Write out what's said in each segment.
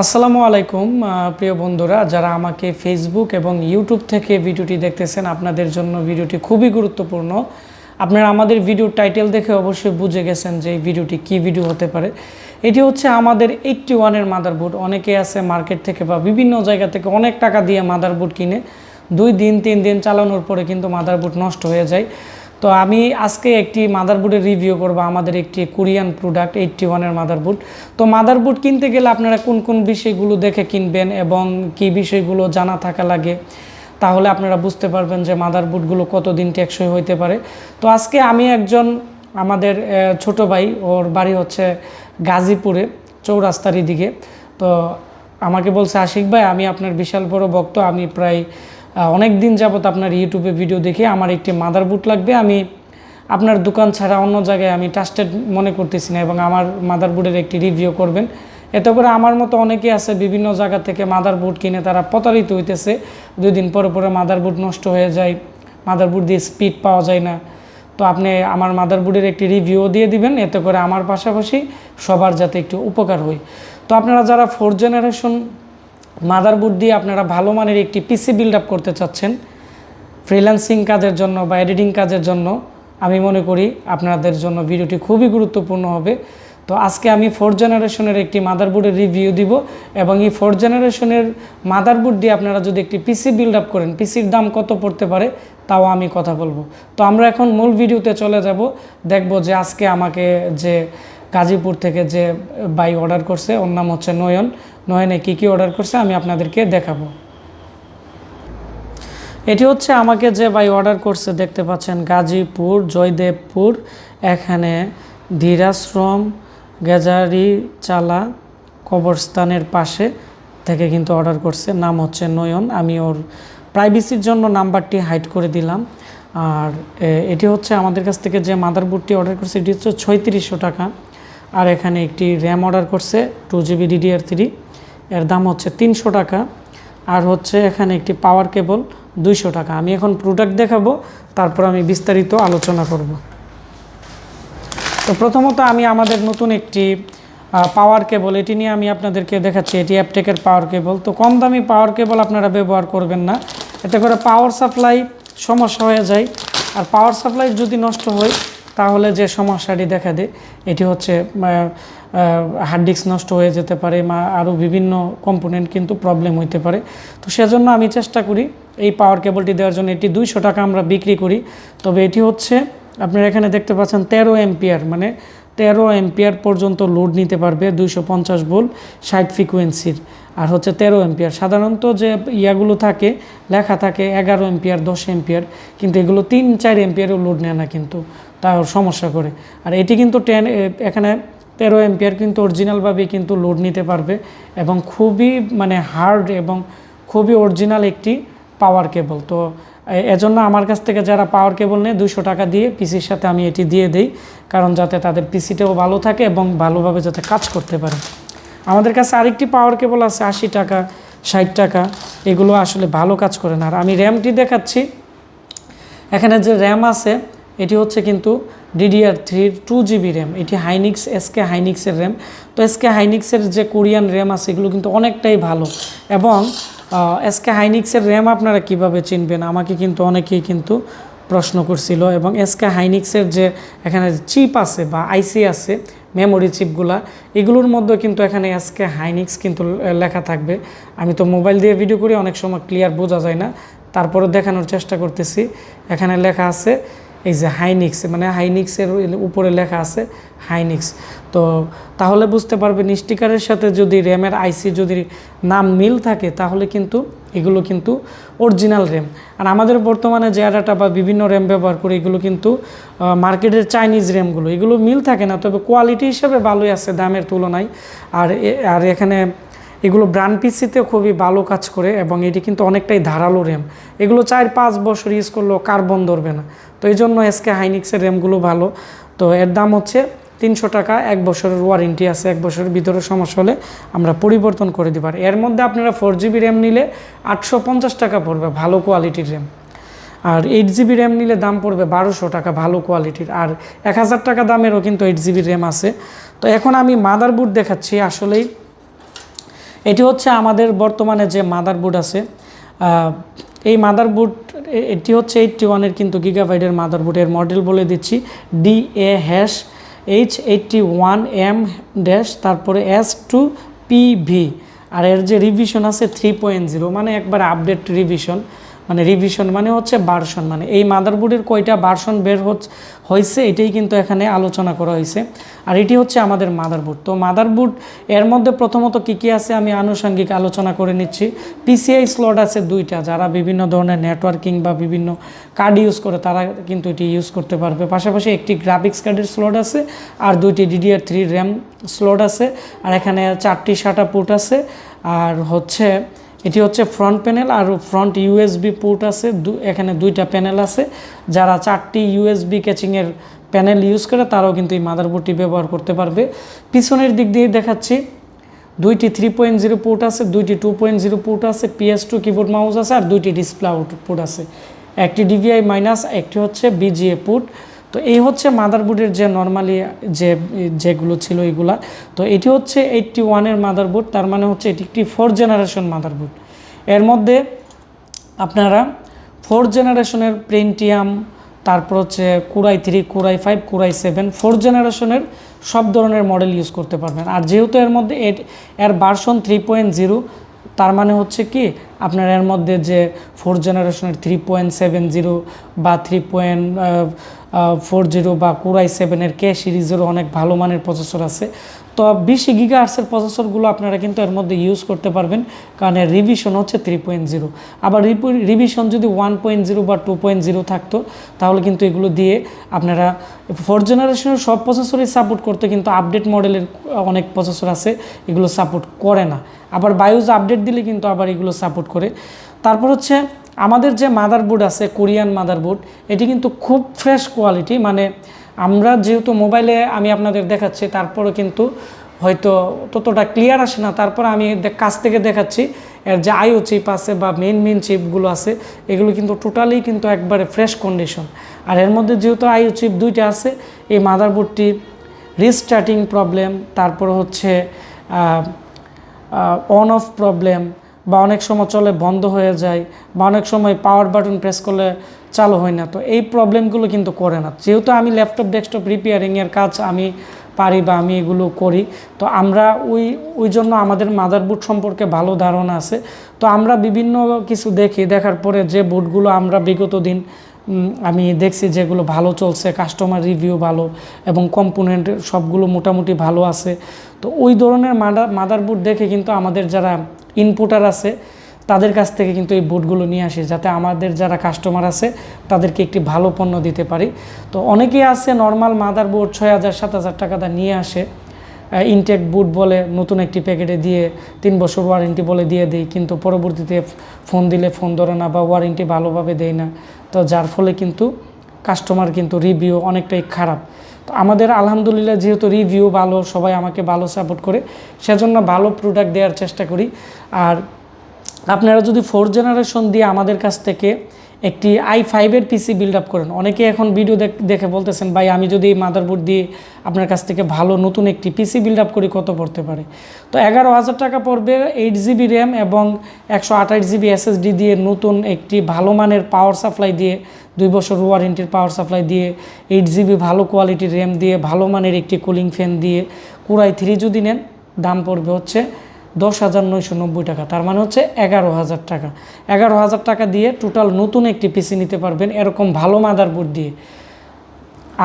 আসসালামু আলাইকুম প্রিয় বন্ধুরা, যারা আমাকে ফেসবুক এবং ইউটিউব থেকে ভিডিওটি দেখতেছেন, আপনাদের জন্য ভিডিওটি খুবই গুরুত্বপূর্ণ। আপনারা আমাদের ভিডিওর টাইটেল দেখে অবশ্যই বুঝে গেছেন যে এই ভিডিওটি কী ভিডিও হতে পারে। এটি হচ্ছে আমাদের 81-এর মাদারবোর্ড। অনেকে আছে মার্কেট থেকে বা বিভিন্ন জায়গা থেকে অনেক টাকা দিয়ে মাদারবোর্ড কিনে 2 দিন 3 দিন চালানোর পরে কিন্তু মাদারবোর্ড নষ্ট হয়ে যায়। তো আমি আজকে একটি মাদারবোর্ডের রিভিউ করব, আমাদের একটি কোরিয়ান প্রোডাক্ট 81-এর মাদারবোর্ড। তো মাদারবোর্ড কিনতে গেলে আপনারা কোন কোন বিষয়গুলো দেখে কিনবেন এবং কি বিষয়গুলো জানা থাকা লাগে, তাহলে আপনারা বুঝতে পারবেন যে মাদারবোর্ডগুলো কতদিন টেকসই হইতে পারে। তো আজকে আমি আমাদের ছোট ভাই, ওর বাড়ি হচ্ছে গাজীপুরে চৌরাস্তার দিকে। তো আমাকে বলছে, আশিক ভাই, আমি আপনার বিশাল বড় ভক্ত, আমি প্রায় অনেক দিন যাবত আপনার ইউটিউবে ভিডিও দেখে আমার একটি মাদারবোর্ড লাগবে। আমি আপনার দোকান ছাড়া অন্য জায়গায় আমি ট্রাস্টেড মনে করতেছি না এবং আমার মাদারবোর্ডের একটি রিভিউ করবেন। এতে করে আমার মতো অনেকে আছে বিভিন্ন জায়গা থেকে মাদারবোর্ড কিনে তারা প্রতারিত হইতেছে। 2 দিন পরে পরে মাদারবোর্ড নষ্ট হয়ে যায়, মাদারবোর্ড দিয়ে স্পিড পাওয়া যায় না। তো আপনি আমার মাদারবোর্ডের একটি রিভিউ দিয়ে দিবেন, এতে করে আমার পাশাপাশি সবার যাতে একটু উপকার হয়। তো আপনারা যারা 4th জেনারেশন মাদারবোর্ড দিয়ে আপনারা ভালো মানের একটি পিসি বিল্ড আপ করতে চাচ্ছেন ফ্রিল্যান্সিং কাজের জন্য বা এডিটিং কাজের জন্য, আমি মনে করি আপনাদের জন্য ভিডিওটি খুবই গুরুত্বপূর্ণ হবে। তো আজকে আমি 4th জেনারেশনের একটি মাদারবোর্ডের রিভিউ দিব এবং এই 4th জেনারেশনের মাদারবোর্ড দিয়ে আপনারা যদি একটি পিসি বিল্ড আপ করেন, পিসির দাম কত পড়তে পারে তাও আমি কথা বলবো। তো আমরা এখন মূল ভিডিওতে চলে যাব, দেখব যে আজকে আমাকে যে গাজীপুর থেকে যে ভাই অর্ডার করছে, ওর নাম হচ্ছে নয়নে কী অর্ডার করছে আমি আপনাদেরকে দেখাবো। এটি হচ্ছে আমাকে যে ভাই অর্ডার করছে, দেখতে পাচ্ছেন গাজীপুর জয়দেবপুর, এখানে ধীরাশ্রম গেজারি চালা কবরস্থানের পাশে থেকে কিন্তু অর্ডার করছে। নাম হচ্ছে নয়ন। আমি ওর প্রাইভেসির জন্য নাম্বারটি হাইড করে দিলাম। আর এটি হচ্ছে আমাদের কাছ থেকে যে মাদারবোর্ডটি অর্ডার করছে, এটি হচ্ছে 3600 টাকা। আর এখানে একটি র্যাম অর্ডার করছে 2GB DDR3, এর দাম হচ্ছে 300 টাকা। আর হচ্ছে এখানে একটি পাওয়ার কেবল 200 টাকা। আমি এখন প্রোডাক্ট দেখাবো, তারপর আমি বিস্তারিত আলোচনা করব। তো প্রথমত আমি আমাদের নতুন একটি পাওয়ার কেবল, এটি নিয়ে আমি আপনাদেরকে দেখাচ্ছি। এটি অ্যাপটেকের পাওয়ার কেবল। তো কম দামি পাওয়ার কেবল আপনারা ব্যবহার করবেন না, এতে করে পাওয়ার সাপ্লাই সমস্যা হয়ে যায়। আর পাওয়ার সাপ্লাই যদি নষ্ট হয় তাহলে যে সমস্যাটি দেখা দেয়, এটি হচ্ছে হার্ড ডিস্ক নষ্ট হয়ে যেতে পারে বা আরও বিভিন্ন কম্পোনেন্ট কিন্তু প্রবলেম হইতে পারে। তো সেজন্য আমি চেষ্টা করি এই পাওয়ার কেবলটি দেওয়ার জন্য। এটি 200 টাকা আমরা বিক্রি করি। তবে এটি হচ্ছে আপনারা এখানে দেখতে পাচ্ছেন 13 এম্পিয়ার, মানে 13 এম্পিয়ার পর্যন্ত লোড নিতে পারবে, 250 ভোল্ট 60 ফ্রিকোয়েন্সির। আর হচ্ছে 13 এম্পিয়ার। সাধারণত যে ইয়াগুলো থাকে, লেখা থাকে 11 এম্পিয়ার 10 এম্পিয়ার, কিন্তু এগুলো 3-4 এম্পিয়ারও লোড নেয় না, কিন্তু তার সমস্যা করে। আর এটি কিন্তু এখানে 13 এম্পিয়ার কিন্তু অরিজিনালভাবে কিন্তু লোড নিতে পারবে এবং খুবই মানে হার্ড এবং খুবই অরিজিনাল একটি পাওয়ার কেবল। তো এজন্য আমার কাছ থেকে যারা পাওয়ার কেবল নেয় 200 টাকা দিয়ে পিসির সাথে আমি এটি দিয়ে দেই, কারণ যাতে তাদের পিসিটাও ভালো থাকে এবং ভালোভাবে যাতে কাজ করতে পারে। আমাদের কাছে আরেকটি পাওয়ার কেবল আছে 80 টাকা 60 টাকা, এগুলো আসলে ভালো কাজ করে না। আর আমি র্যামটি দেখাচ্ছি। এখানে যে র্যাম আছে এটি হচ্ছে কিন্তু DDR3 2GB র্যাম। এটি হাইনিক্স SK হাইনিক্সের র্যাম। তো SK হাইনিক্সের যে কোরিয়ান র্যাম আছে এগুলো কিন্তু অনেকটাই ভালো। এবং SK হাইনিক্সের র্যাম আপনারা কিভাবে চিনবেন, আমাকে কিন্তু অনেকেই কিন্তু প্রশ্ন করছিল। এবং SK হাইনিক্সের যে এখানে চিপ আছে বা আইসি আছে, মেমোরি চিপগুলা, এগুলোর মধ্যে কিন্তু এখানে SK হাইনিক্স কিন্তু লেখা থাকবে। আমি তো মোবাইল দিয়ে ভিডিও করি, অনেক সময় ক্লিয়ার বোঝা যায় না, তারপরে দেখানোর চেষ্টা করতেছি। এখানে লেখা আছে এই যে হাইনিক্স, মানে হাইনিক্সের উপরে লেখা আছে হাইনিক্স। তো তাহলে বুঝতে পারবেন স্টিকারের সাথে যদি র্যামের আইসি যদি নাম মিল থাকে তাহলে কিন্তু এগুলো কিন্তু অরিজিনাল র্যাম। আর আমাদের বর্তমানে যে ডাটা বা বিভিন্ন র্যাম ব্যবহার করি, এগুলো কিন্তু মার্কেটের চাইনিজ র্যামগুলো, এগুলো মিল থাকে না, তবে কোয়ালিটি হিসেবে ভালোই আছে দামের তুলনায়। আর এখানে এগুলো ব্র্যান্ড পিসিতে খুবই ভালো কাজ করে এবং এটি কিন্তু অনেকটাই ধারালো র্যাম। এগুলো 4-5 বছর ইউজ করলেও কার্বন ধরবে না। তো এই জন্য SK হাইনিক্সের র্যামগুলো ভালো। তো এর দাম হচ্ছে 300 টাকা। 1 বছরের ওয়ারেন্টি আছে, 1 বছরের ভিতরে সমস্যা হলে আমরা পরিবর্তন করে দিই। এর মধ্যে আপনারা 4GB র্যাম নিলে 850 টাকা পড়বে ভালো কোয়ালিটির র্যাম। আর 8GB র্যাম নিলে দাম পড়বে 1200 টাকা ভালো কোয়ালিটির। আর 1000 টাকা দামেরও কিন্তু 8GB র্যাম আছে। তো এখন আমি মাদারবোর্ড দেখাচ্ছি। আসলেই এটি হচ্ছে আমাদের বর্তমানে যে মাদারবোর্ড আছে, এই মাদারবোর্ড এটি হচ্ছে 81-এর কিন্তু গিগাবাইটের মাদারবোর্ডের মডেল বলে দিচ্ছি, DA-H81M তারপরে S2PV। আর এর যে রিভিশন আছে 3.0, মানে একবার আপডেট রিভিশন। মানে রিভিশন মানে হচ্ছে ভার্সন, মানে এই মাদারবোর্ডের কয়টা ভার্সন বের হয়েছে এটাই কিন্তু এখানে আলোচনা করা হয়েছে। আর এটি হচ্ছে আমাদের মাদারবোর্ড। তো মাদারবোর্ড এর মধ্যে প্রথমত কী কী আছে আমি আনুষঙ্গিক আলোচনা করে নিচ্ছি। PCI স্লট আছে 2টা, যারা বিভিন্ন ধরনের নেটওয়ার্কিং বা বিভিন্ন কার্ড ইউজ করে তারা কিন্তু এটি ইউজ করতে পারবে। পাশাপাশি একটি গ্রাফিক্স কার্ডের স্লট আছে, আর 2টি DDR3 র্যাম স্লট আছে, আর এখানে 4টি SATA পোর্ট আছে। আর হচ্ছে এটি হচ্ছে ফ্রন্ট প্যানেল, আর ফ্রন্ট USB পোর্ট আছে, এখানে 2টা প্যানেল আছে। যারা 4টি USB ক্যাচিংয়ের প্যানেল ইউজ করে তারাও কিন্তু এই মাদারবোর্ডটি ব্যবহার করতে পারবে। পিছনের দিক দিয়ে দেখাচ্ছি 2টি 3.0 পোর্ট আছে, 2টি 2.0 পোর্ট আছে, PS2 কিবোর্ড মাউস আছে, আর 2টি ডিসপ্লে আউটপুট আছে, একটি DVI মাইনাস, একটি হচ্ছে BGA পোর্ট। তো এই হচ্ছে মাদারবোর্ডের যে নর্মালি যেগুলো ছিল এইগুলা। তো এটি হচ্ছে 81-এর মাদারবোর্ড, তার মানে হচ্ছে এটি একটি 4th জেনারেশন মাদারবোর্ড। এর মধ্যে আপনারা 4th জেনারেশনের পেন্টিয়াম, তারপর হচ্ছে Core i3, Core i5, Core i7 4th জেনারেশনের সব ধরনের মডেল ইউজ করতে পারবেন। আর যেহেতু এর মধ্যে এর ভার্সন 3.0, তার মানে হচ্ছে কি আপনার এর মধ্যে যে 4th জেনারেশনের 3.70 বা 3.40 বা Core i7-এর K সিরিজেরও অনেক ভালো মানের প্রসেসর আছে। তো 20 GHz-এর প্রসেসরগুলো আপনারা কিন্তু এর মধ্যে ইউজ করতে পারবেন, কারণ এর রিভিশন হচ্ছে 3.0। আবার রিভিশন যদি 1.0 বা 2.0 থাকতো তাহলে কিন্তু এগুলো দিয়ে আপনারা 4th জেনারেশনের সব প্রসেসরই সাপোর্ট করতে, কিন্তু আপডেট মডেলের অনেক প্রসেসর আছে এগুলো সাপোর্ট করে না। আবার বায়োস আপডেট দিলে কিন্তু আবার এগুলো সাপোর্ট করে। তারপর হচ্ছে আমাদের যে মাদারবোর্ড আছে কোরিয়ান মাদারবোর্ড, এটি কিন্তু খুব ফ্রেশ কোয়ালিটি। মানে আমরা যেহেতু মোবাইলে আমি আপনাদের দেখাচ্ছি, তারপরে কিন্তু হয়তো ততটা ক্লিয়ার আসে না, তারপর আমি কাছ থেকে দেখাচ্ছি। এর যে IO চিপ আছে বা মেন চিপগুলো আছে এগুলো কিন্তু টোটালি কিন্তু একবারে ফ্রেশ কন্ডিশন। আর এর মধ্যে যেহেতু IO চিপ 2টা আছে, এই মাদারবোর্ডটি রিস্টার্টিং প্রবলেম, তারপর হচ্ছে অন অফ প্রবলেম, বা অনেক সময় চলে বন্ধ হয়ে যায়, বা অনেক সময় পাওয়ার বাটন প্রেস করলে চালু হয় না। তো এই প্রবলেমগুলো কিন্তু করে না। যেহেতু আমি ল্যাপটপ ডেস্কটপ রিপেয়ারিংয়ের কাজ আমি পারি বা আমি এগুলো করি, তো আমরা ওই জন্য আমাদের মাদারবোর্ড সম্পর্কে ভালো ধারণা আছে। তো আমরা বিভিন্ন কিছু দেখার পরে যে বোর্ডগুলো আমরা বিগত দিন আমি দেখছি যেগুলো ভালো চলছে, কাস্টমার রিভিউ ভালো এবং কম্পোনেন্ট সবগুলো মোটামুটি ভালো আছে, তো ওই ধরনের মাদারবোর্ড দেখে কিন্তু আমাদের যারা ইনপুটার আছে তাদের কাছ থেকে কিন্তু এই বোর্ডগুলো নিয়ে আসি, যাতে আমাদের যারা কাস্টমার আছে তাদেরকে একটি ভালো পণ্য দিতে পারি। তো অনেকেই আছে নর্মাল মাদারবোর্ড 6,000-7,000 টাকা নিয়ে আসে, ইনটেক বুট বলে নতুন একটি প্যাকেটে দিয়ে 3 বছর ওয়ারেন্টি বলে দিয়ে দেই, কিন্তু পরবর্তীতে ফোন দিলে ফোন ধরে না বা ওয়ারেন্টি ভালোভাবে দেয় না। তো যার ফলে কিন্তু কাস্টমার কিন্তু রিভিউ অনেকটাই খারাপ। তো আমাদের আলহামদুলিল্লাহ যেহেতু রিভিউ ভালো, সবাই আমাকে ভালো সাপোর্ট করে, সেজন্য ভালো প্রোডাক্ট দেওয়ার চেষ্টা করি। আর আপনারা যদি 4th জেনারেশন দিয়ে আমাদের কাছ থেকে একটি i5-এর পিসি বিল্ড আপ করেন, অনেকে এখন ভিডিও দেখে বলতেছেন ভাই আমি যদি এই মাদারবোর্ড দিয়ে আপনার কাছ থেকে ভালো নতুন একটি পিসি বিল্ড আপ করি কত পড়তে পারে? তো 11,000 টাকা পড়বে 8GB র্যাম এবং 128GB SSD দিয়ে, নতুন একটি ভালো মানের পাওয়ার সাপ্লাই দিয়ে, 2 বছর ওয়ারেন্টির পাওয়ার সাপ্লাই দিয়ে, 8GB ভালো কোয়ালিটির র্যাম দিয়ে, ভালো মানের একটি কুলিং ফ্যান দিয়ে Core i3 যদি নেন দাম পড়বে হচ্ছে 10,990 টাকা, তার মানে হচ্ছে 11,000 টাকা। 11,000 টাকা দিয়ে টোটাল নতুন একটি পিসি নিতে পারবেন এরকম ভালো মাদারবোর্ড দিয়ে।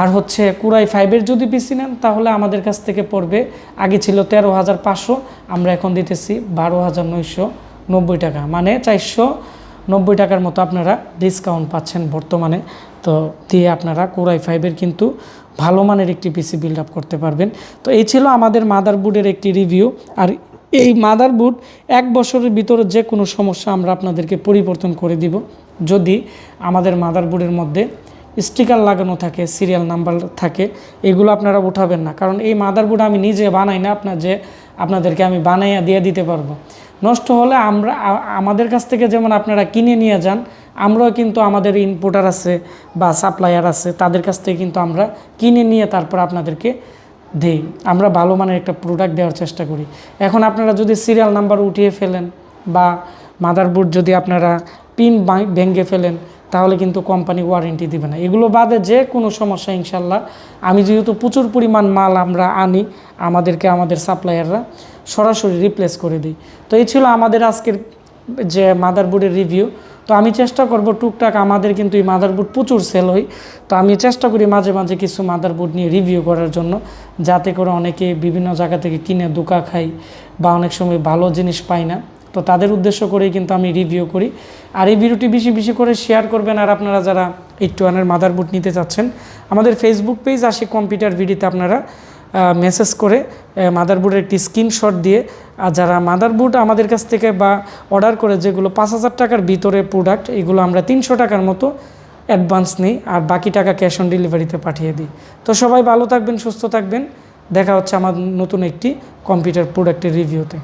আর হচ্ছে Core i5-এর যদি পিসি নেন তাহলে আমাদের কাছ থেকে পড়বে, আগে ছিল 13,500, আমরা এখন দিতেছি 12,990 টাকা, মানে 490 টাকার মতো আপনারা ডিসকাউন্ট পাচ্ছেন বর্তমানে। তো দিয়ে আপনারা Core i5-এর কিন্তু ভালো মানের একটি পিসি বিল্ড আপ করতে পারবেন। তো এই ছিল আমাদের মাদারবোর্ডের একটি রিভিউ। আর এই মাদারবোর্ড 1 বছরের ভিতরে যে কোনো সমস্যা আমরা আপনাদেরকে পরিবর্তন করে দিব, যদি আমাদের মাদারবোর্ডের মধ্যে স্টিকার লাগানো থাকে, সিরিয়াল নাম্বার থাকে, এগুলো আপনারা উঠাবেন না, কারণ এই মাদারবোর্ড আমি নিজে বানাই না, আপনাদেরকে আমি বানাইয়া দিয়ে দিতে পারবো। নষ্ট হলে আমাদের কাছ থেকে যেমন আপনারা কিনে নিয়ে যান, আমরাও কিন্তু আমাদের ইনপুটার আছে বা সাপ্লায়ার আছে, তাদের কাছ থেকে কিন্তু আমরা কিনে নিয়ে তারপর আপনাদেরকে দেই, আমরা ভালো মানের একটা প্রোডাক্ট দেওয়ার চেষ্টা করি। এখন আপনারা যদি সিরিয়াল নাম্বার উঠিয়ে ফেলেন বা মাদারবোর্ড যদি আপনারা পিন ভেঙে ফেলেন, তাহলে কিন্তু কোম্পানি ওয়ারেন্টি দিবে না। এগুলো বাদে যে কোনো সমস্যা ইনশাল্লাহ, আমি যেহেতু প্রচুর পরিমাণ মাল আমরা আনি, আমাদের সাপ্লায়াররা সরাসরি রিপ্লেস করে দিই। তো এই ছিল আমাদের আজকের যে মাদারবোর্ডের রিভিউ। তো আমি চেষ্টা করব টুকটাক, আমাদের কিন্তু এই মাদারবোর্ড প্রচুর সেল হয়, তো আমি চেষ্টা করি মাঝে মাঝে কিছু মাদারবোর্ড নিয়ে রিভিউ করার জন্য, যাতে করে অনেকে বিভিন্ন জায়গা থেকে কিনে ধোঁকা খাই বা অনেক সময় ভালো জিনিস পাই না। তো তাদের উদ্দেশ্য করেই কিন্তু আমি রিভিউ করি। আর এই ভিডিওটি বেশি বেশি করে শেয়ার করবেন। আর আপনারা যারা 81 মাদারবোর্ড নিতে চাচ্ছেন, আমাদের ফেসবুক পেজ আশিক কম্পিউটার ভিডিওতে আপনারা মেসেজ করে মাদারবোর্ডের একটি স্ক্রিনশট দিয়ে, আর যারা মাদারবোর্ড আমাদের কাছ থেকে বা অর্ডার করে যেগুলো 5,000 টাকার ভিতরে প্রোডাক্ট, এগুলো আমরা 300 টাকার মতো অ্যাডভান্স নিই, আর বাকি টাকা ক্যাশ অন ডেলিভারিতে পাঠিয়ে দিই। তো সবাই ভালো থাকবেন, সুস্থ থাকবেন। দেখা হচ্ছে আমার নতুন একটি কম্পিউটার প্রোডাক্টের রিভিউতে।